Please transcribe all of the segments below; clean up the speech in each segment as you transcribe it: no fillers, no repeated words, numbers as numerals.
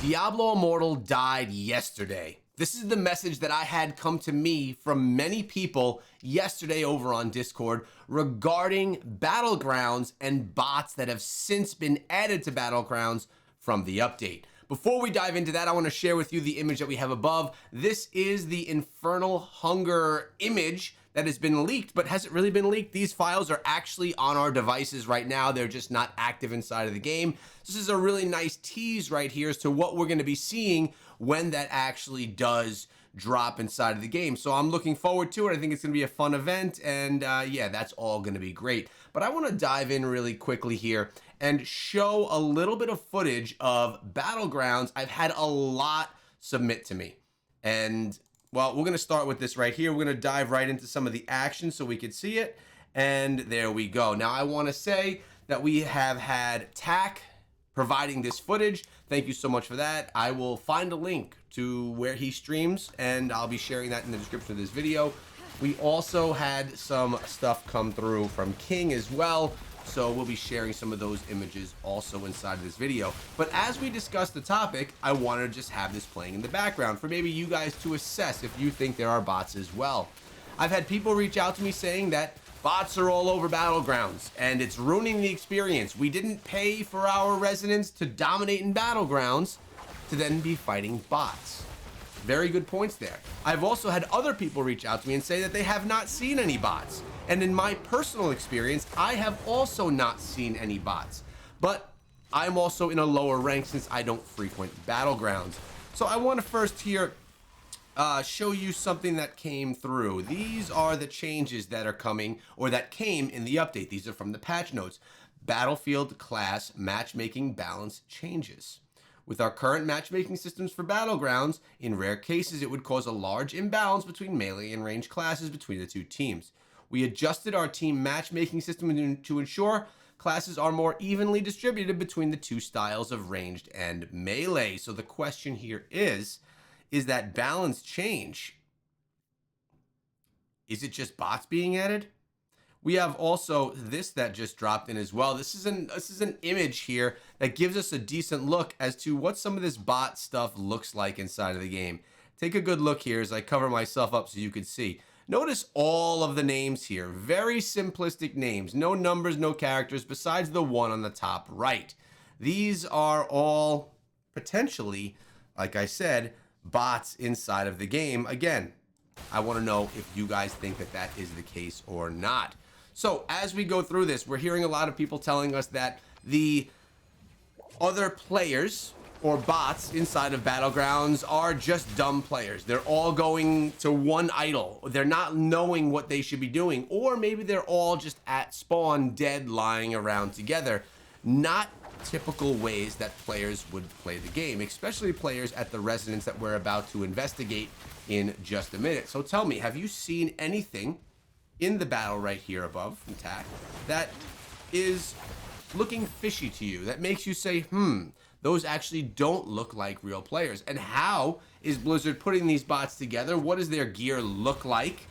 Diablo Immortal died yesterday. This is the message that I had come to me from many people yesterday over on Discord regarding Battlegrounds and bots that have since been added to Battlegrounds from the update. Before we dive into that, I want to share with you the image that we have above. This is the Infernal Hunger image that has been leaked, but has it really been leaked? These files are actually on our devices right now. They're just not active inside of the game. This is a really nice tease right here as to what we're going to be seeing when that actually does drop inside of the game. So I'm looking forward to it. I think it's going to be a fun event, and yeah, that's all going to be great. But I want to dive in really quickly here and show a little bit of footage of Battlegrounds. I've had a lot submit to me, and well, we're going to start with this right here. We're going to dive right into some of the action so we can see it, and there we go. Now, I want to say that we have had TAC providing this footage. Thank you so much for that. I will find a link to where he streams, and I'll be sharing that in the description of this video. We also had some stuff come through from King as well, so we'll be sharing some of those images also inside of this video. But as we discuss the topic, I wanted to just have this playing in the background for maybe you guys to assess if you think there are bots as well. I've had people reach out to me saying that bots are all over Battlegrounds and it's ruining the experience. We didn't pay for our residents to dominate in Battlegrounds to then be fighting bots. Very good points there. I've also had other people reach out to me and say that they have not seen any bots. And in my personal experience, I have also not seen any bots. But I'm also in a lower rank since I don't frequent Battlegrounds. So I want to first here show you something that came through. These are the changes that are coming, or that came in the update. These are from the patch notes. Battlefield class matchmaking balance changes. With our current matchmaking systems for Battlegrounds, in rare cases it would cause a large imbalance between melee and ranged classes between the two teams. We adjusted our team matchmaking system to ensure classes are more evenly distributed between the two styles of ranged and melee. So the question here is that balance change, is it just bots being added? We have also this that just dropped in as well. This is an image here that gives us a decent look as to what some of this bot stuff looks like inside of the game. Take a good look here as I cover myself up so you can see. Notice all of the names here. Very simplistic names. No numbers, no characters, besides the one on the top right. These are all potentially, like I said, bots inside of the game. Again, I want to know if you guys think that that is the case or not. So as we go through this, we're hearing a lot of people telling us that the other players or bots inside of Battlegrounds are just dumb players. They're all going to one idol. They're not knowing what they should be doing. Or maybe they're all just at spawn dead lying around together. Not typical ways that players would play the game, especially players at the residence that we're about to investigate in just a minute. So tell me, have you seen anything in the battle right here above from TAC that is looking fishy to you, that makes you say, those actually don't look like real players? And how is Blizzard putting these bots together? What does their gear look like?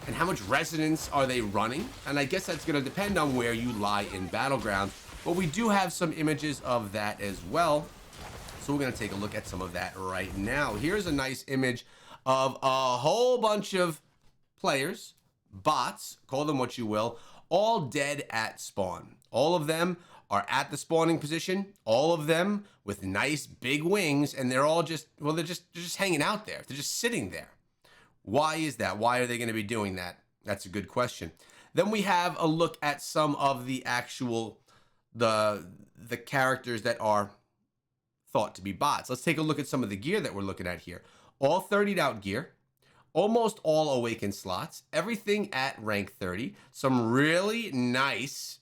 And how much resonance are they running? And I guess that's going to depend on where you lie in Battlegrounds. But we do have some images of that as well. So we're going to take a look at some of that right now. Here's a nice image of a whole bunch of players, bots, call them what you will, all dead at spawn. All of them are at the spawning position, all of them with nice big wings, and they're all just, well, they're just hanging out there. They're just sitting there. Why is that? Why are they going to be doing that? That's a good question. Then we have a look at some of the actual, the characters that are thought to be bots. Let's take a look at some of the gear that we're looking at here. All 30'd out gear. Almost all awakened slots, everything at rank 30, some really nice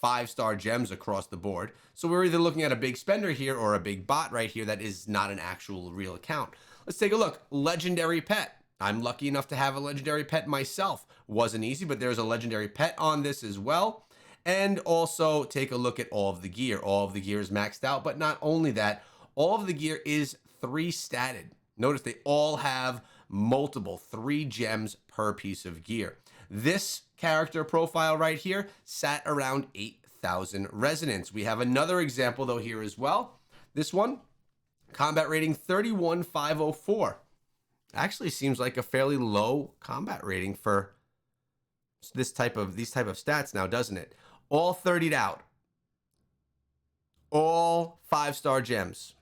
5-star gems across the board. So we're either looking at a big spender here or a big bot right here that is not an actual real account. Let's take a look. Legendary pet. I'm lucky enough to have a legendary pet myself. Wasn't easy, but there's a legendary pet on this as well. And also take a look at all of the gear. All of the gear is maxed out, but not only that, all of the gear is 3-statted. Notice they all have multiple 3 gems per piece of gear. This character profile right here sat around 8,000 resonance. We have another example though here as well. This one Combat rating 31,504. Actually seems like a fairly low combat rating for these type of stats now, doesn't it? All 30'd out. All 5-star gems.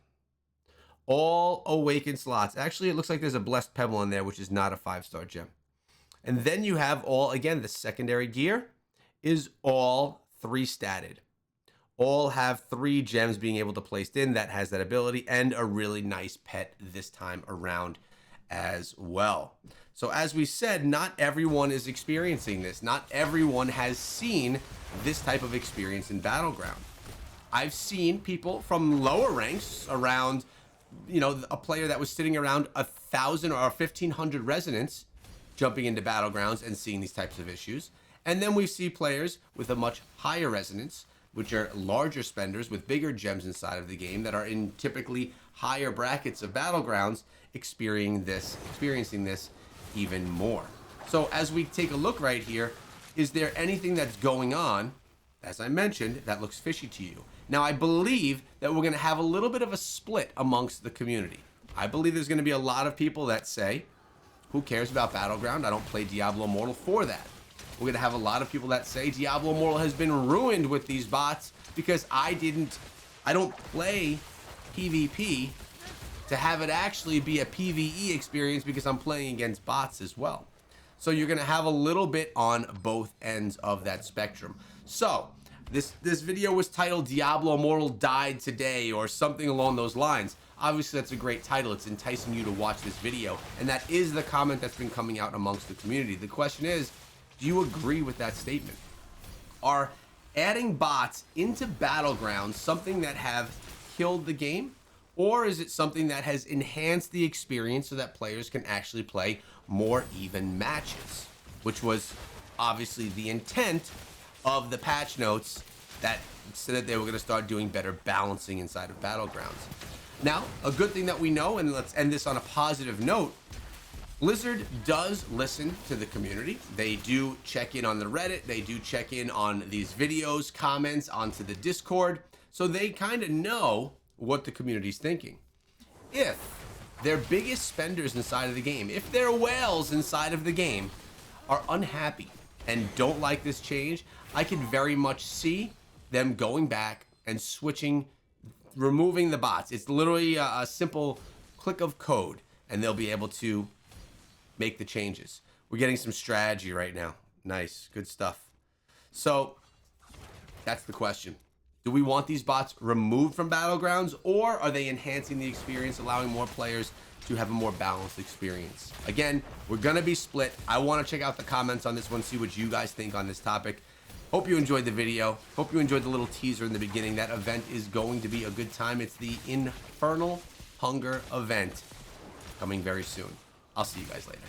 All awakened slots. Actually, it looks like there's a blessed pebble in there, which is not a 5-star gem. And then you have all, again, the secondary gear is all 3-statted. All have 3 gems being able to place in that has that ability, and a really nice pet this time around as well. So as we said, not everyone is experiencing this. Not everyone has seen this type of experience in Battleground. I've seen people from lower ranks around, a player that was sitting around 1,000 or 1,500 residents jumping into Battlegrounds and seeing these types of issues. And then we see players with a much higher resonance, which are larger spenders with bigger gems inside of the game that are in typically higher brackets of Battlegrounds, experiencing this even more. So as we take a look right here, is there anything that's going on, as I mentioned, that looks fishy to you? Now, I believe that we're going to have a little bit of a split amongst the community. I believe there's going to be a lot of people that say, who cares about Battleground? I don't play Diablo Immortal for that. We're going to have a lot of people that say Diablo Immortal has been ruined with these bots because I don't play PvP to have it actually be a PvE experience because I'm playing against bots as well. So you're going to have a little bit on both ends of that spectrum. So this video was titled Diablo Immortal died today or something along those lines. Obviously, that's a great title. It's enticing you to watch this video. And that is the comment that's been coming out amongst the community. The question is, do you agree with that statement? Are adding bots into Battlegrounds something that have killed the game? Or is it something that has enhanced the experience so that players can actually play more even matches? Which was obviously the intent of the patch notes that said that they were going to start doing better balancing inside of Battlegrounds. Now, a good thing that we know, and let's end this on a positive note, Blizzard does listen to the community. They do check in on the Reddit. They do check in on these videos, comments onto the Discord. So they kind of know what the community's thinking. If their biggest spenders inside of the game, if their whales inside of the game are unhappy and don't like this change, I can very much see them going back and switching, removing the bots. It's literally a simple click of code and they'll be able to make the changes. We're getting some strategy right now. Nice, good stuff. So that's the question. Do we want these bots removed from Battlegrounds, or are they enhancing the experience, allowing more players to have a more balanced experience? Again, we're going to be split. I want to check out the comments on this one, see what you guys think on this topic. Hope you enjoyed the video. Hope you enjoyed the little teaser in the beginning. That event is going to be a good time. It's the Infernal Hunger event coming very soon. I'll see you guys later.